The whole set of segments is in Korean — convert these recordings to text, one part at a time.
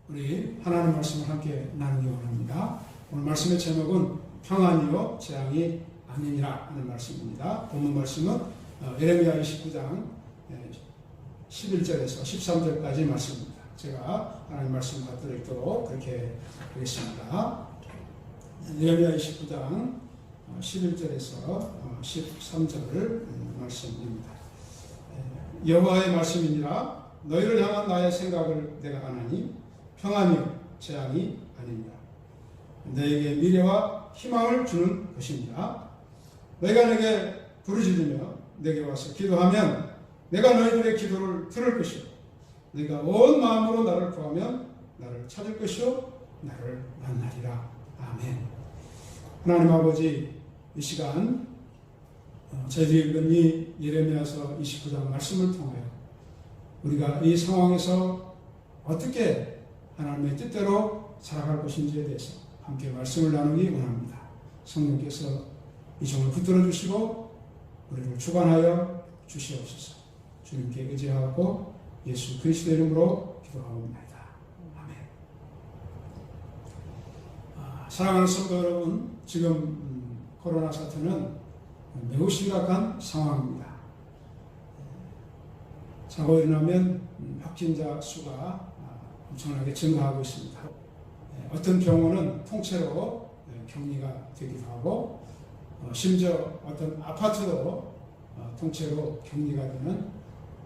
우리 하나님 말씀을 함께 나누기 원합니다. 오늘 말씀의 제목은 평안이요 재앙이 아니니라 하는 말씀입니다. 본문 말씀은 예레미야 29장 11절에서 13절까지 말씀입니다. 제가 하나님 말씀 받들어 읽도록 그렇게 하겠습니다. 예레미야 29장 11절에서 13절 말씀입니다. 여호와의 말씀이니라. 너희를 향한 나의 생각을 내가 아나니 평안이요 재앙이 아니니라. 너에게 미래와 희망을 주는 것이니라. 너희가 내게 부르짖으며 내게 와서 기도하면 내가 너희들의 기도를 들을 것이요 너희가 온 마음으로 나를 구하면 나를 찾을 것이요 나를 만나리라. 아멘. 하나님 아버지, 이 시간 저희들이 읽은 이 예레미야서 29장 말씀을 통하여 우리가 이 상황에서 어떻게 하나님의 뜻대로 살아갈 것인지에 대해서 함께 말씀을 나누기 원합니다. 성령께서 이 종을 붙들어 주시고 우리를 주관하여 주시옵소서. 주님께 의지하고 예수 그리스도의 이름으로 기도하옵나이다. 아멘. 사랑하는 성도 여러분, 지금 코로나 사태는 매우 심각한 상황입니다. 자고 일어나면 확진자 수가 엄청나게 증가하고 있습니다. 어떤 병원은 통째로 격리가 되기도 하고 심지어 어떤 아파트도 통째로 격리가 되는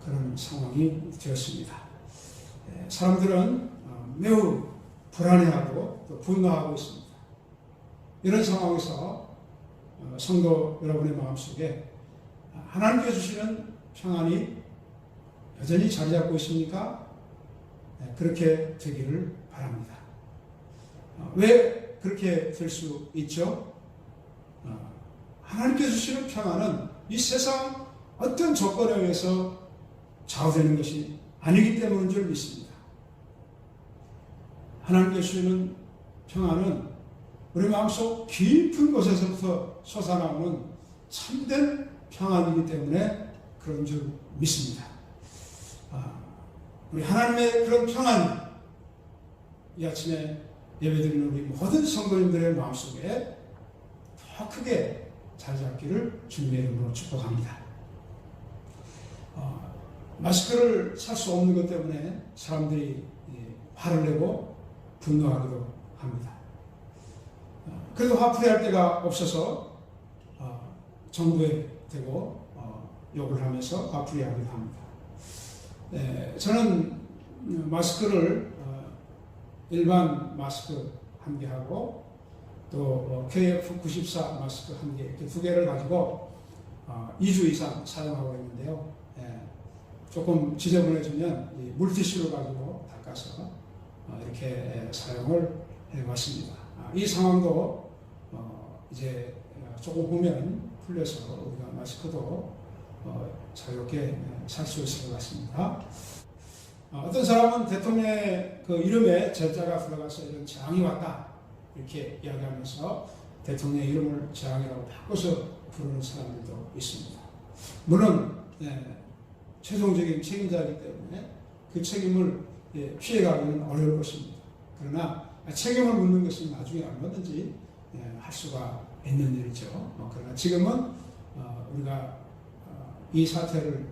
그런 상황이 되었습니다. 사람들은 매우 불안해하고 또 분노하고 있습니다. 이런 상황에서 성도 여러분의 마음속에 하나님께 주시는 평안이 여전히 자리 잡고 있습니까? 그렇게 되기를 바랍니다. 왜 그렇게 될 수 있죠? 하나님께 주시는 평안은 이 세상 어떤 조건에 의해서 좌우되는 것이 아니기 때문인 줄 믿습니다. 하나님께 주시는 평안은 우리 마음속 깊은 곳에서부터 솟아나오는 참된 평안이기 때문에 그런 줄 믿습니다. 우리 하나님의 그런 평안이 이 아침에 예배드리는 우리 모든 성도님들의 마음속에 더 크게 자리 잡기를 주님의 이름으로 축복합니다. 마스크를 살 수 없는 것 때문에 사람들이 화를 내고 분노하기도 합니다. 그래도 화풀이할 데가 없어서 정부에 대고 욕을 하면서 화풀이하기도 합니다. 저는 마스크를 일반 마스크 한 개 하고 또 KF94 마스크 한 개, 이렇게 두 개를 가지고 2주 이상 사용하고 있는데요. 조금 지저분해지면 물티슈를 가지고 닦아서 이렇게 사용을 해왔습니다. 이 상황도 이제 조금 후면 풀려서 우리가 마스크도 자유롭게 살 수 있을 것 같습니다. 어떤 사람은 대통령의 그 이름에 절자가 들어가서 이런 재앙이 왔다 이렇게 이야기하면서 대통령의 이름을 재앙이라고 바꿔서 부르는 사람들도 있습니다. 물론 최종적인 책임자이기 때문에 그 책임을 피해가기는 어려울 것입니다. 그러나 책임을 묻는 것은 나중에 얼마든지 할 수가 있는 일이죠. 그러나 지금은 우리가 이 사태를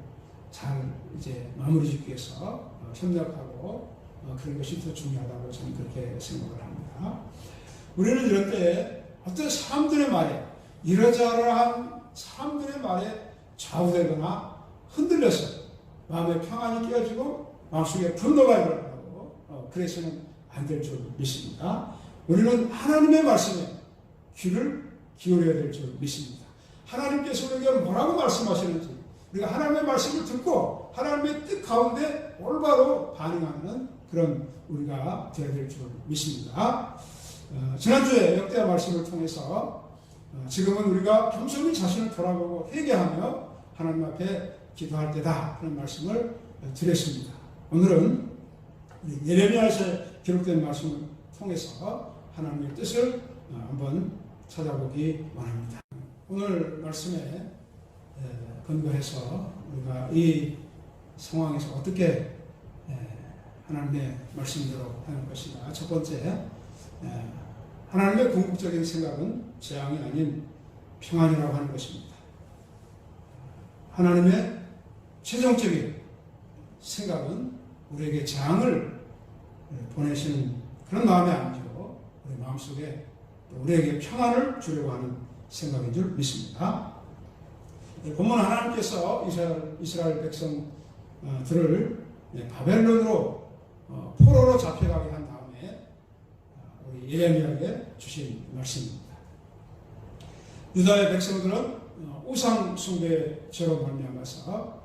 잘 이제 마무리 짓기 위해서 협력하고 그런 것이 더 중요하다고 저는 그렇게 생각을 합니다. 우리는 이럴 때 어떤 사람들의 말에 이러저러한 사람들의 말에 좌우되거나 흔들려서 마음의 평안이 깨어지고 마음속에 분노가 일어나고 그래서는 안 될 줄 믿습니다. 우리는 하나님의 말씀에 귀를 기울여야 될 줄 믿습니다. 하나님께서 우리에게 뭐라고 말씀하시는지 우리가 하나님의 말씀을 듣고 하나님의 뜻 가운데 올바로 반응하는 그런 우리가 되어야 될 줄 믿습니다. 지난주에 역대하 말씀을 통해서 지금은 우리가 겸손히 자신을 돌아보고 회개하며 하나님 앞에 기도할 때다 그런 말씀을 드렸습니다. 오늘은 예레미야에서 기록된 말씀을 통해서 하나님의 뜻을 한번 찾아보기 원합니다. 오늘 말씀에 근거해서 우리가 이 상황에서 어떻게 하나님의 말씀대로 하는 것이다. 첫 번째, 하나님의 궁극적인 생각은 재앙이 아닌 평안이라고 하는 것입니다. 하나님의 최종적인 생각은 우리에게 재앙을 보내시는 그런 마음이 아니죠. 우리 마음속에 우리에게 평안을 주려고 하는 생각인 줄 믿습니다. 본문 하나님께서 이스라엘 백성들을 바벨론으로 포로로 잡혀가게 한 다음에 우리 예레미야에게 주신 말씀입니다. 유다의 백성들은 우상 숭배죄로 말미암아서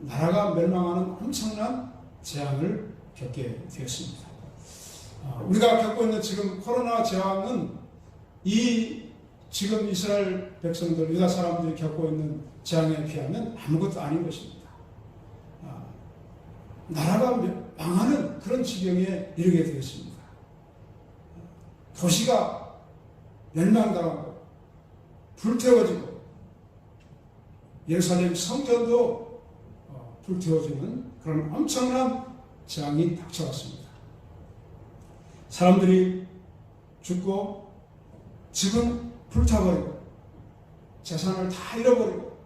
나라가 멸망하는 엄청난 재앙을 겪게 되었습니다. 우리가 겪고 있는 지금 코로나 재앙은 이 지금 이스라엘 백성들, 유다 사람들이 겪고 있는 재앙에 비하면 아무것도 아닌 것입니다. 나라가 망하는 그런 지경에 이르게 되었습니다. 도시가 멸망당하고 불태워지고 예루살렘 성전도 불태워지는 그런 엄청난 재앙이 닥쳐왔습니다. 사람들이 죽고 집은 불타버리고 재산을 다 잃어버리고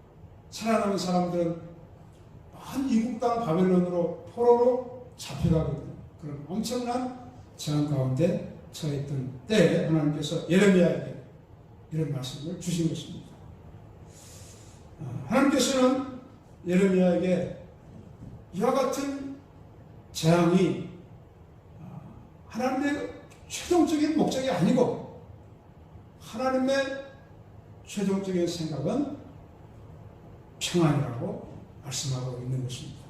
살아남은 사람들은 먼 이국 땅 바벨론으로 포로로 잡혀가게 되는 그런 엄청난 재앙 가운데 처했던 때에 하나님께서 예레미야에게 이런 말씀을 주신 것입니다. 하나님께서는 예레미야에게 이와 같은 재앙이 하나님의 최종적인 목적이 아니고 하나님의 최종적인 생각은 평안이라고 말씀하고 있는 것입니다.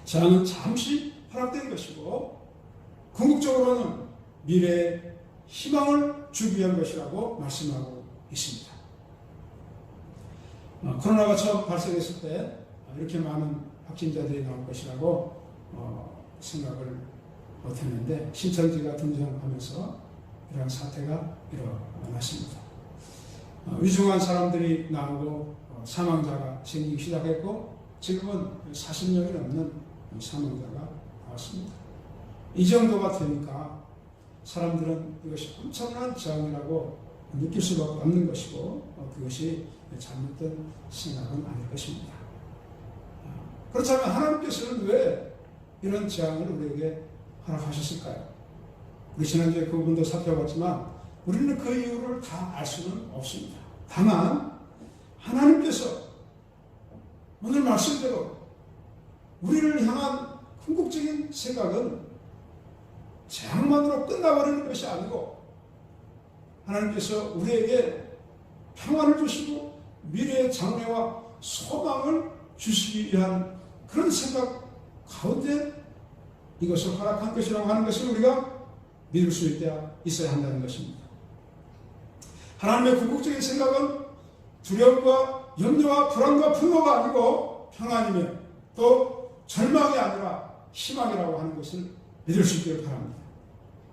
재앙은 잠시 허락된 것이고 궁극적으로는 미래의 희망을 주기 위한 것이라고 말씀하고 있습니다. 코로나가 처음 발생했을 때 이렇게 많은 확진자들이 나올 것이라고 생각을 못했는데 신천지가 등장하면서 이러한 사태가 일어났습니다. 위중한 사람들이 나오고 사망자가 생기기 시작했고 지금은 40명이 넘는 사망자가 나왔습니다. 이 정도가 되니까 사람들은 이것이 엄청난 재앙이라고 느낄 수밖에 없는 것이고 그것이 잘못된 생각은 아닐 것입니다. 그렇다면 하나님께서는 왜 이런 재앙을 우리에게 허락하셨을까요? 우리 지난주에 그 부분도 살펴봤지만 우리는 그 이유를 다 알 수는 없습니다. 다만 하나님께서 오늘 말씀대로 우리를 향한 궁극적인 생각은 재앙만으로 끝나버리는 것이 아니고 하나님께서 우리에게 평안을 주시고 미래의 장래와 소망을 주시기 위한 그런 생각 가운데 이것을 허락한 것이라고 하는 것을 우리가 믿을 수 있어야 한다는 것입니다. 하나님의 궁극적인 생각은 두려움과 염려와 불안과 분노가 아니고 평안이며 또 절망이 아니라 희망이라고 하는 것을 믿을 수 있기를 바랍니다.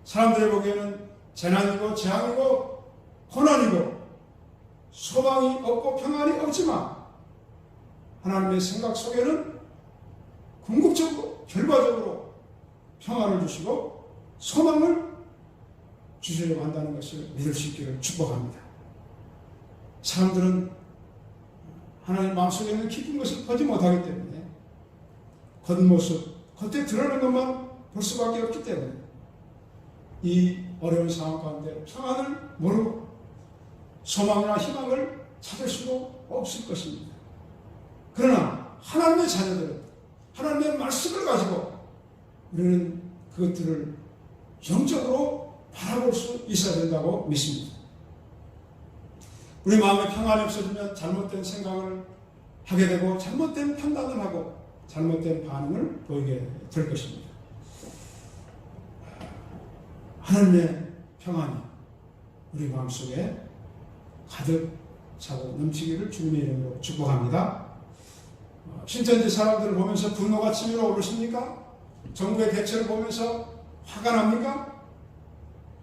사람들이 보기에는 재난이고 재앙이고 고난이고 소망이 없고 평안이 없지만 하나님의 생각 속에는 궁극적으로 결과적으로 평안을 주시고 소망을 주시려고 한다는 것을 믿을 수 있기를 축복합니다. 사람들은 하나님 마음속에 있는 깊은 것을 보지 못하기 때문에 겉모습, 겉에 드러나는 것만 볼 수밖에 없기 때문에 이 어려운 상황 가운데 평안을 모르고 소망이나 희망을 찾을 수도 없을 것입니다. 그러나 하나님의 자녀들은 하나님의 말씀을 가지고 우리는 그것들을 영적으로 바라볼 수 있어야 된다고 믿습니다. 우리 마음에 평안이 없어지면 잘못된 생각을 하게 되고 잘못된 판단을 하고 잘못된 반응을 보이게 될 것입니다. 하나님의 평안이 우리 마음속에 가득 차고 넘치기를 주님의 이름으로 축복합니다. 신천지 사람들을 보면서 분노가 치밀어 오르십니까? 정부의 대처를 보면서 화가 납니까?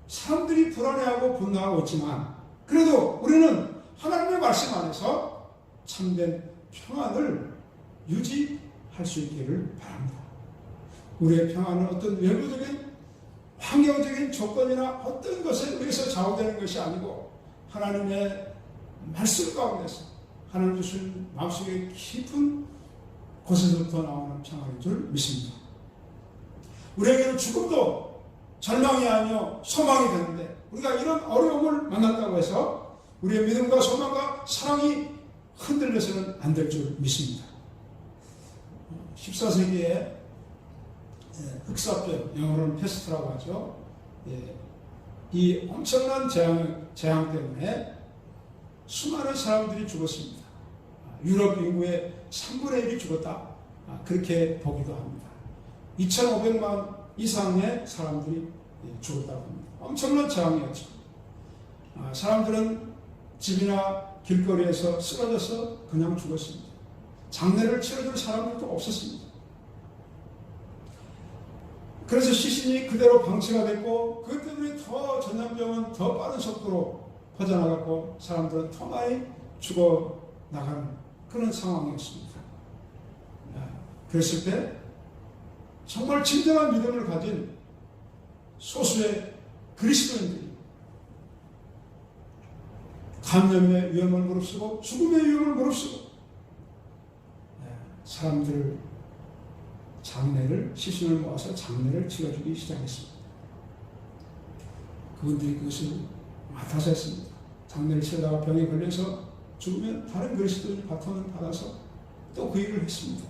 사람들이 불안해하고 분노하고 있지만 그래도 우리는 하나님의 말씀 안에서 참된 평안을 유지할 수 있기를 바랍니다. 우리의 평안은 어떤 외부적인 환경적인 조건이나 어떤 것에 의해서 좌우되는 것이 아니고 하나님의 말씀 가운데서 하나님 주신 마음속에 깊은 곳에서부터 나오는 평안인 줄 믿습니다. 우리에게는 죽음도 절망이 아니요 소망이 되는데 우리가 이런 어려움을 만났다고 해서 우리의 믿음과 소망과 사랑이 흔들려서는 안 될 줄 믿습니다. 14세기에 흑사병, 영어로는 페스트라고 하죠. 이 엄청난 재앙 때문에 수많은 사람들이 죽었습니다. 유럽 인구의 3분의 1이 죽었다. 그렇게 보기도 합니다. 2,500만 이상의 사람들이 죽었다고 합니다. 엄청난 재앙이었죠. 사람들은 집이나 길거리에서 쓰러져서 그냥 죽었습니다. 장례를 치러줄 사람들도 없었습니다. 그래서 시신이 그대로 방치가 됐고 그것 때문에 더 전염병은 더 빠른 속도로 퍼져나갔고 사람들은 더 많이 죽어나가는 그런 상황이었습니다. 그랬을 때 정말 진정한 믿음을 가진 소수의 그리스도인들이 감염의 위험을 무릅쓰고 죽음의 위험을 무릅쓰고 사람들을 시신을 모아서 장례를 치러주기 시작했습니다. 그분들이 그것을 맡아서 했습니다. 장례를 치르다가 병에 걸려서 죽으면 다른 그리스도인의 바톤을 받아서 또 그 일을 했습니다.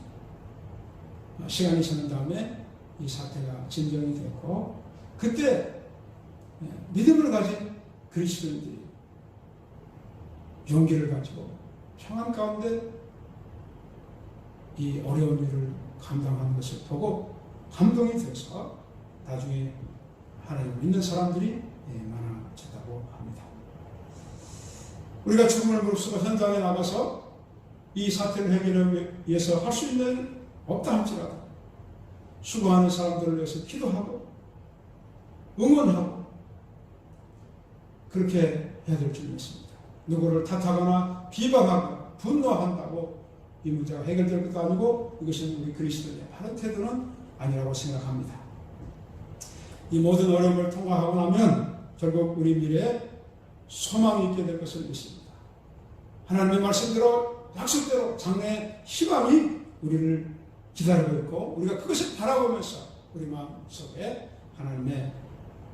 시간이 지난 다음에 이 사태가 진정이 됐고 그때 믿음을 가진 그리스도인들이 용기를 가지고 평안 가운데 이 어려운 일을 감당하는 것을 보고 감동이 되어서 나중에 하나님을 믿는 사람들이 많아졌다고 합니다. 우리가 죽음을 무릅쓰고 현장에 나가서 이 사태를 해결하기 위해서 할 수 있는 없다 할지라도 수고하는 사람들을 위해서 기도하고 응원하고 그렇게 해야 될 줄 믿습니다. 누구를 탓하거나 비방하거나 분노한다고 이 문제가 해결될 것도 아니고 이것은 우리 그리스도인의 바른 태도는 아니라고 생각합니다. 이 모든 어려움을 통과하고 나면 결국 우리 미래에 소망이 있게 될 것을 믿습니다. 하나님의 말씀대로 약속대로 장래의 희망이 우리를 기다리고 있고 우리가 그것을 바라보면서 우리 마음속에 하나님의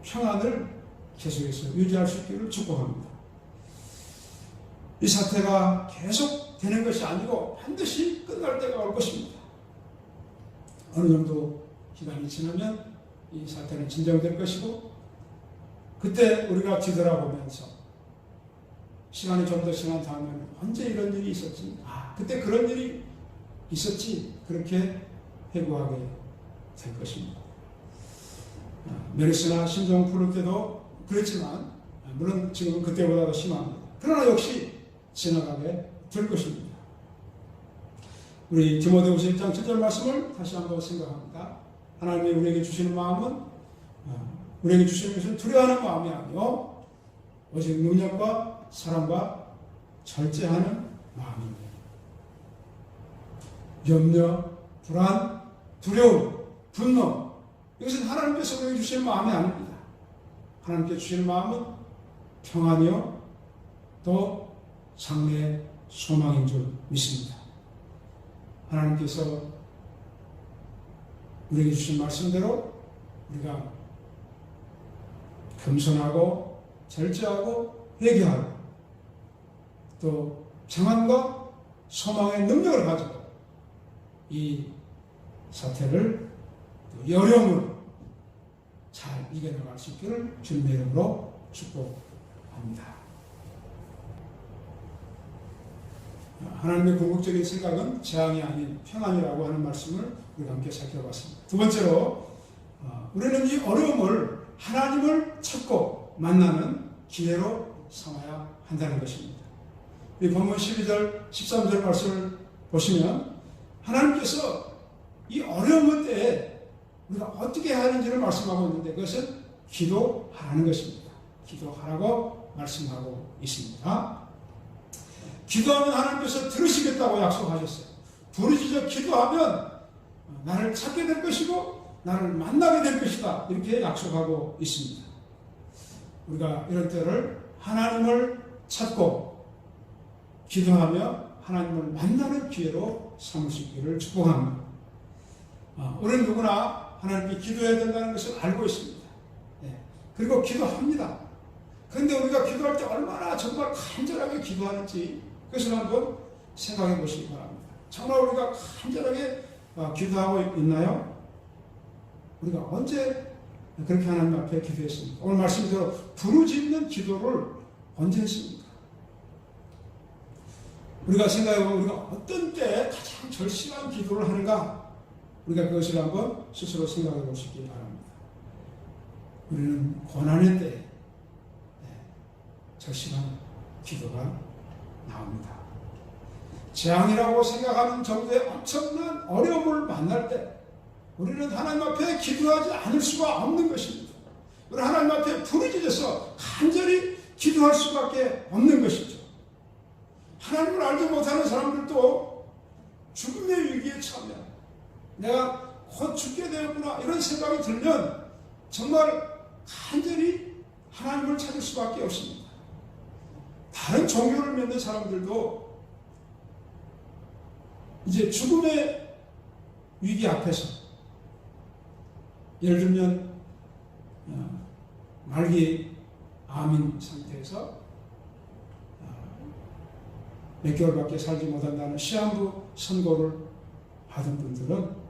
평안을 계속해서 유지할 수 있기를 축복합니다. 이 사태가 계속 되는 것이 아니고 반드시 끝날 때가 올 것입니다. 어느 정도 기간이 지나면 이 사태는 진정될 것이고 그때 우리가 뒤돌아보면서 시간이 좀 더 지난 다음에 언제 이런 일이 있었지? 그때 그런 일이 있었지? 그렇게 회고하게 될 것입니다. 메르스나 신종플루 때도 그랬지만 물론 지금 그때보다 더 심합니다. 그러나 역시 지나가게 될 것입니다. 우리 디모데후서 1장 7절 말씀을 다시 한번 생각합니다. 하나님이 우리에게 주시는 마음은 우리에게 주시는 것은 두려워하는 마음이 아니요 오직 능력과 사랑과 절제하는 마음입니다. 염려, 불안, 두려움, 분노 이것은 하나님께서 우리에게 주시는 마음이 아닙니다. 하나님께 주시는 마음은 평안이요 또 장래의 소망인 줄 믿습니다. 하나님께서 우리에게 주신 말씀대로 우리가 겸손하고 절제하고 회개하고 또 평안과 소망의 능력을 가지고 이 사태를 또 어려움을 잘 이겨나갈 수 있기를 주님의 이름으로 축복합니다. 하나님의 궁극적인 생각은 재앙이 아닌 평안이라고 하는 말씀을 우리가 함께 살펴봤습니다. 두 번째로 우리는 이 어려움을 하나님을 찾고 만나는 기회로 삼아야 한다는 것입니다. 이 본문 12절, 13절 말씀을 보시면 하나님께서 이 어려움 때에 우리가 어떻게 해야 하는지를 말씀하고 있는데 그것은 기도하라는 것입니다. 기도하라고 말씀하고 있습니다. 기도하면 하나님께서 들으시겠다고 약속하셨어요. 부르짖어 기도하면 나를 찾게 될 것이고 나를 만나게 될 것이다. 이렇게 약속하고 있습니다. 우리가 이런 때를 하나님을 찾고 기도하며 하나님을 만나는 기회로 삼을 수 있기를 축복합니다. 우리는 누구나 하나님께 기도해야 된다는 것을 알고 있습니다. 그리고 기도합니다. 그런데 우리가 기도할 때 얼마나 정말 간절하게 기도하는지 그것을 한번 생각해 보시기 바랍니다. 정말 우리가 간절하게 기도하고 있나요? 우리가 언제 그렇게 하나님 앞에 기도했습니까? 오늘 말씀대로 부르짖는 기도를 언제 했습니까? 우리가 생각해보면 우리가 어떤 때 가장 절실한 기도를 하는가? 우리가 그것을 한번 스스로 생각해 보시기 바랍니다. 우리는 고난의 때에 절실한 기도가 나옵니다. 재앙이라고 생각하는 정도의 엄청난 어려움을 만날 때 우리는 하나님 앞에 기도하지 않을 수가 없는 것입니다. 우리는 하나님 앞에 부르짖어서 간절히 기도할 수밖에 없는 것이죠. 하나님을 알지 못하는 사람들도 죽음의 위기에 처하면 내가 곧 죽게 되었구나 이런 생각이 들면 정말 간절히 하나님을 찾을 수밖에 없습니다. 다른 종교를 믿는 사람들도 이제 죽음의 위기 앞에서 예를 들면 말기 암인 상태에서 몇 개월밖에 살지 못한다는 시한부 선고를 받은 분들은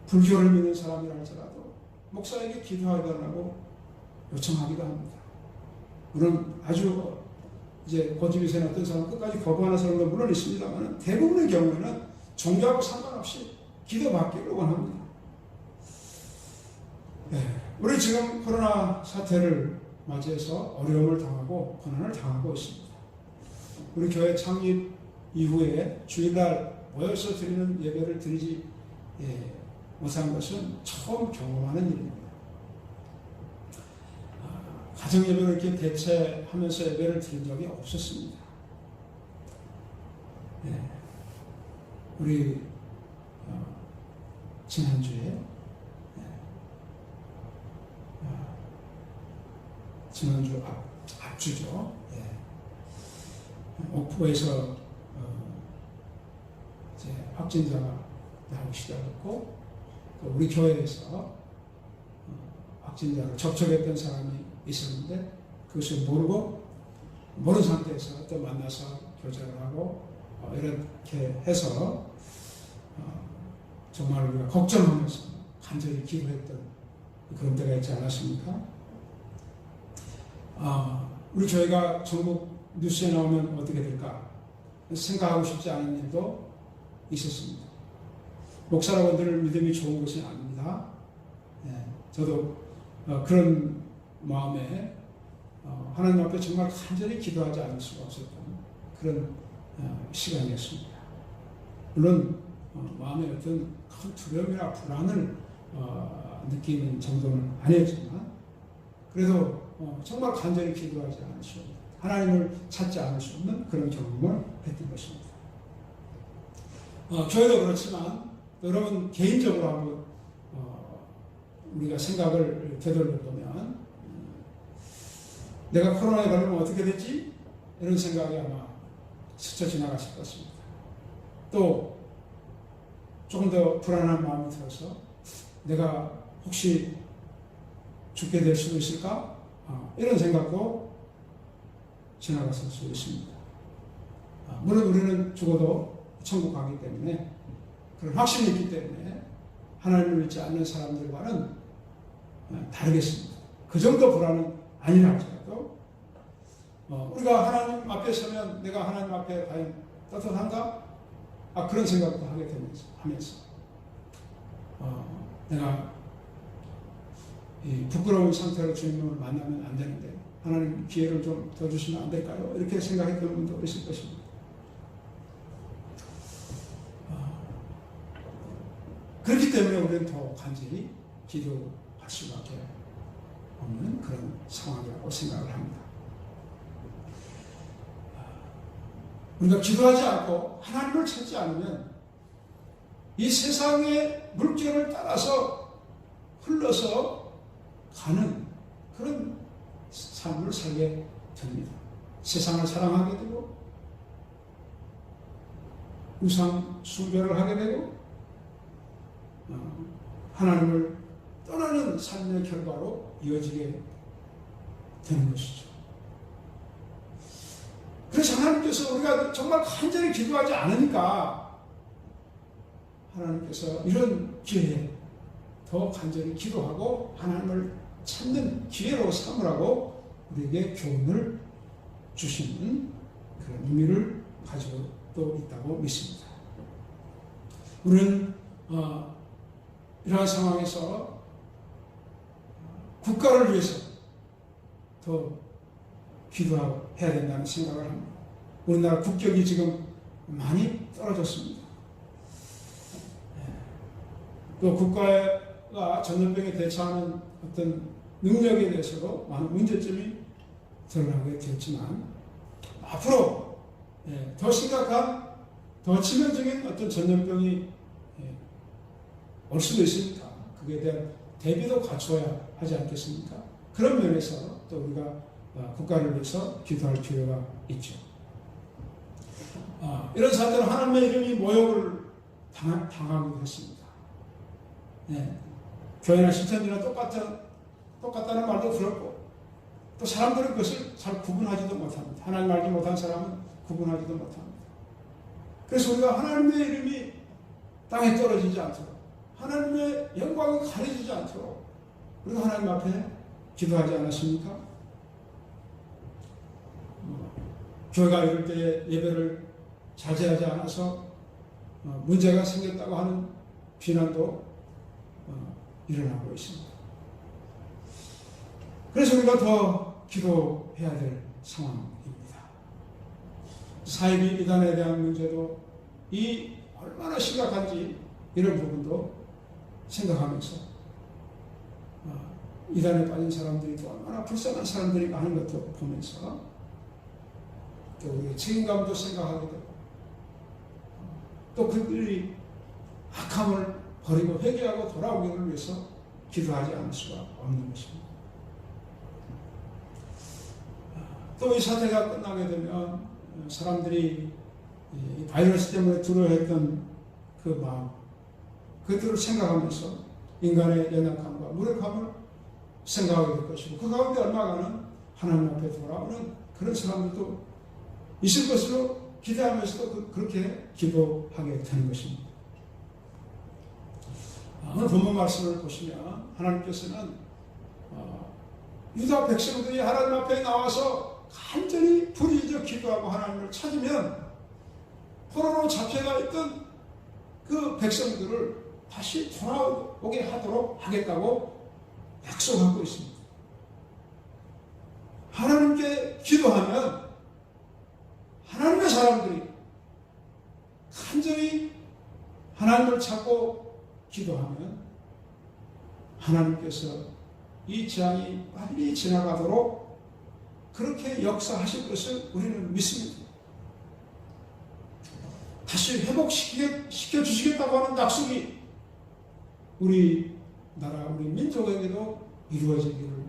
불교를 믿는 사람이라 할지라도 목사에게 기도하달라고 요청하기도 합니다. 물론 아주 이제 고집이 센 어떤 사람 끝까지 거부하는 사람도 물론 있습니다만 대부분의 경우에는 종교하고 상관없이 기도받기를 원합니다. 우리 지금 코로나 사태를 맞이해서 어려움을 당하고 고난을 당하고 있습니다. 우리 교회 창립 이후에 주일날 모여서 드리는 예배를 드리지 못한 것은 처음 경험하는 일입니다. 가정 예배를 이렇게 대체하면서 예배를 드린 적이 없었습니다. 우리 지난주에 지난주 앞주죠. 옥포에서 이제 확진자가 나오기 시작했고 우리 교회에서 확진자를 접촉했던 사람이 있었는데 그것을 모르는 상태에서 또 만나서 교제를 하고 이렇게 해서 정말 우리가 걱정하면서 간절히 기도했던 그런 때가 있지 않았습니까? 우리 교회가 전국 뉴스에 나오면 어떻게 될까 생각하고 싶지 않은 일도 있었습니다. 목사라고 늘 믿음이 좋은 것이 아닙니다. 저도 그런 마음에 하나님 앞에 정말 간절히 기도하지 않을 수가 없었던 그런 시간이었습니다. 물론 마음에 어떤 큰 두려움이나 불안을 느끼는 정도는 아니었지만 그래도 정말 간절히 기도하지 않을 수 없는 하나님을 찾지 않을 수 없는 그런 경험을 했던 것입니다. 교회도 그렇지만 여러분 개인적으로 한번 우리가 생각을 되돌려보면 내가 코로나에 걸리면 어떻게 됐지? 이런 생각이 아마 스쳐 지나갔을 것입니다. 또 조금 더 불안한 마음이 들어서 내가 혹시 죽게 될 수도 있을까? 이런 생각도 지나갔을 수 있습니다. 물론 우리는 죽어도 천국 가기 때문에 그런 확신이 있기 때문에 하나님을 믿지 않는 사람들과는 다르겠습니다. 그 정도 불안은 아니라 할지라도 우리가 하나님 앞에 서면 내가 하나님 앞에 과연 떳떳한가? 그런 생각도 하게 하면서 내가 이 부끄러운 상태로 주님을 만나면 안 되는데 하나님 기회를 좀 더 주시면 안 될까요? 이렇게 생각했던 분도 있을 것입니다. 그렇기 때문에 우리는 더 간절히 기도할 수밖에 없는 그런 상황이라고 생각을 합니다. 우리가 기도하지 않고 하나님을 찾지 않으면 이 세상의 물결을 따라서 흘러서 가는 그런 삶을 살게 됩니다. 세상을 사랑하게 되고 우상 숭배를 하게 되고 하나님을 떠나는 삶의 결과로 이어지게 되는 것이죠. 그래서 하나님께서 우리가 정말 간절히 기도하지 않으니까 하나님께서 이런 기회에 더 간절히 기도하고 하나님을 찾는 기회로 삼으라고 우리에게 교훈을 주시는 그런 의미를 가지고 또 있다고 믿습니다. 우리는 이러한 상황에서 국가를 위해서 더 기도해야 된다는 생각을 합니다. 우리나라 국격이 지금 많이 떨어졌습니다. 또 국가가 전염병에 대처하는 어떤 능력에 대해서도 많은 문제점이 드러나게 되었지만 앞으로 더 심각한 더 치명적인 어떤 전염병이 올 수도 있으니까 그에 대한 대비도 갖춰야 하지 않겠습니까? 그런 면에서 또 우리가 국가를 위해서 기도할 필요가 있죠. 이런 사태로 하나님의 이름이 모욕을 당하기도 했습니다. 교회나 신천지나 똑같다는 말도 들었고 또 사람들은 그것을 잘 구분하지도 못합니다. 하나님 알지 못한 사람은 구분하지도 못합니다. 그래서 우리가 하나님의 이름이 땅에 떨어지지 않도록 하나님의 영광이 가려지지 않도록 우리가 하나님 앞에 기도하지 않았습니까? 교회가 이럴 때 예배를 자제하지 않아서 문제가 생겼다고 하는 비난도 일어나고 있습니다. 그래서 우리가 더 기도해야 될 상황입니다. 사이비 이단에 대한 문제도 이 얼마나 심각한지 이런 부분도 생각하면서 이단에 빠진 사람들이 또 얼마나 불쌍한 사람들이 하는 것도 보면서 또 우리의 책임감도 생각하게 되고 또 그들이 악함을 버리고 회개하고 돌아오기를 위해서 기도하지 않을 수가 없는 것입니다. 또 이 사태가 끝나게 되면 사람들이 이 바이러스 때문에 두려워했던 그 마음, 그들을 생각하면서 인간의 연약함과 무력함을 생각하게 될 것이고 그 가운데 얼마간은 하나님 앞에 돌아오는 그런 사람들도 있을 것으로 기대하면서도 그렇게 기도하게 되는 것입니다. 오늘 본문 말씀을 보시면 하나님께서는 유다 백성들이 하나님 앞에 나와서 간절히 부르짖어 기도하고 하나님을 찾으면 포로로 잡혀가 있던 그 백성들을 다시 돌아오게 하도록 하겠다고 약속하고 있습니다. 하나님께 기도하면 하나님의 사람들이 간절히 하나님을 찾고 기도하면 하나님께서 이 재앙이 빨리 지나가도록 그렇게 역사하실 것을 우리는 믿습니다. 다시 회복시켜 주시겠다고 하는 약속이 우리 나라, 우리 민족에게도 이루어지기를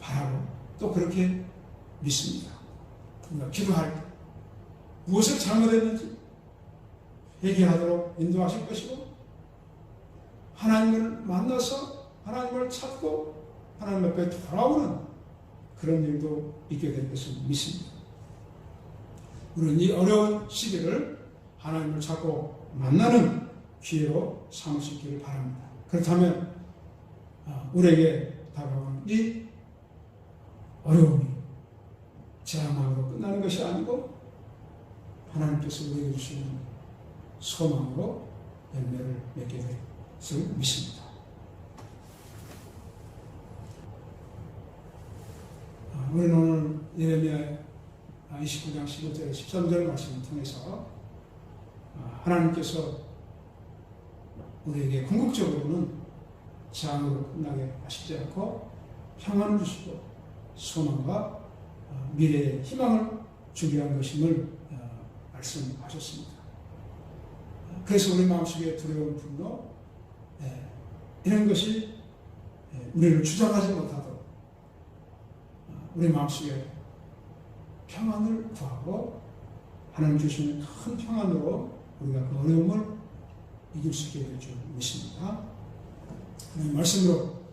바라고 또 그렇게 믿습니다. 우리가 기도할 때 무엇을 잘못했는지 회개하도록 인도하실 것이고 하나님을 만나서 하나님을 찾고 하나님 앞에 돌아오는 그런 일도 있게 될 것을 믿습니다. 우리는 이 어려운 시기를 하나님을 찾고 만나는 기회로 삼을 수 있기를 바랍니다. 그렇다면 우리에게 다가오는 이 어려움이 재앙으로 끝나는 것이 아니고 하나님께서 우리에게 주시는 소망으로 열매를 맺게 될 것을 믿습니다. 우리는 오늘 예레미야 29장 15절 13절 말씀을 통해서 하나님께서 우리에게 궁극적으로는 재앙으로 끝나게 하시지 않고 평안을 주시고 소망과 미래의 희망을 주기 위한 것임을 말씀하셨습니다. 그래서 우리 마음속에 두려운 분노, 이런 것이 우리를 주장하지 못하도록 우리 마음속에 평안을 구하고 하나님 주시는 큰 평안으로 우리가 그 어려움을 이길 수 있게 될 줄 믿습니다. 하나님 말씀으로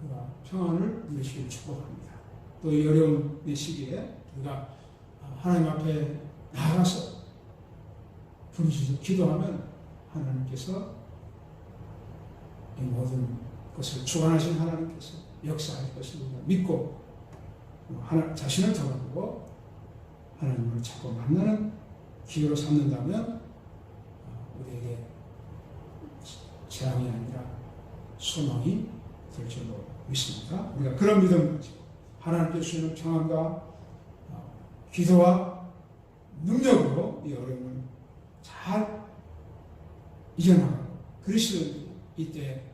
우리가 평안을 누리시길 축복합니다. 또 이 어려운 시기에 우리가 하나님 앞에 나가서 부르짖어 기도하면 하나님께서 이 모든 것을 주관하신 하나님께서 역사할 것을 우리가 믿고 자신을 돌아보고 하나님을 찾고 만나는 기회로 삼는다면 우리에게 재앙이 아니라 소망이 될 줄로 믿습니다. 우리가 그런 믿음을 가지고 하나님께 주시는 평안과 기도와 능력으로 이 어려움을 잘 이겨나가고 그리스도인들이 이때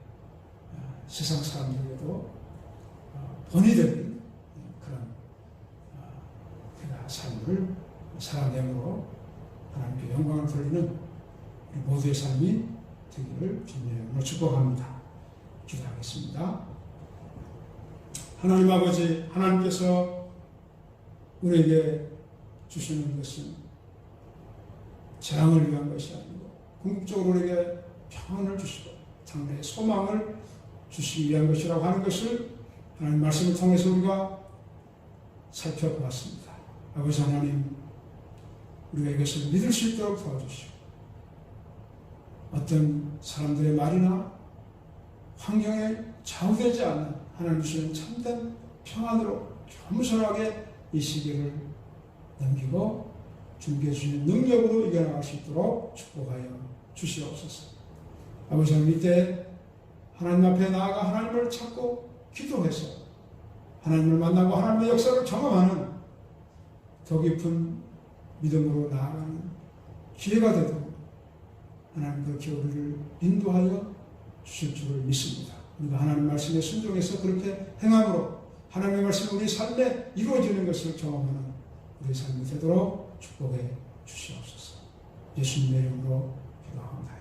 세상 사람들에게도 본이 되는 그런 삶을 살아내므로 하나님께 영광을 돌리는 우리 모두의 삶이 되기를 주님으로 축복합니다. 기도하겠습니다. 하나님 아버지, 하나님께서 우리에게 주시는 것은 재앙을 위한 것이 아니고 궁극적으로 우리에게 평안을 주시고 장래의 소망을 주시기 위한 것이라고 하는 것을 하나님 말씀을 통해서 우리가 살펴보았습니다. 아버지 하나님, 우리가 이것을 믿을 수 있도록 도와주시고 어떤 사람들의 말이나 환경에 좌우되지 않는 하나님 주시는 참된 평안으로 겸손하게 이 시기를 넘기고 준비해 주시는 능력으로 이겨나갈 수 있도록 축복하여 주시옵소서. 아버지 하나님, 이때 하나님 앞에 나아가 하나님을 찾고 기도해서 하나님을 만나고 하나님의 역사를 경험하는 더 깊은 믿음으로 나아가는 기회가 되도록 하나님 그 기회를 인도하여 주실 줄을 믿습니다. 우리가 하나님 말씀에 순종해서 그렇게 행함으로 하나님의 말씀이 우리 삶에 이루어지는 것을 경험하는 우리 삶이 되도록 축복해 주시옵소서. 예수님의 이름으로 기도합니다.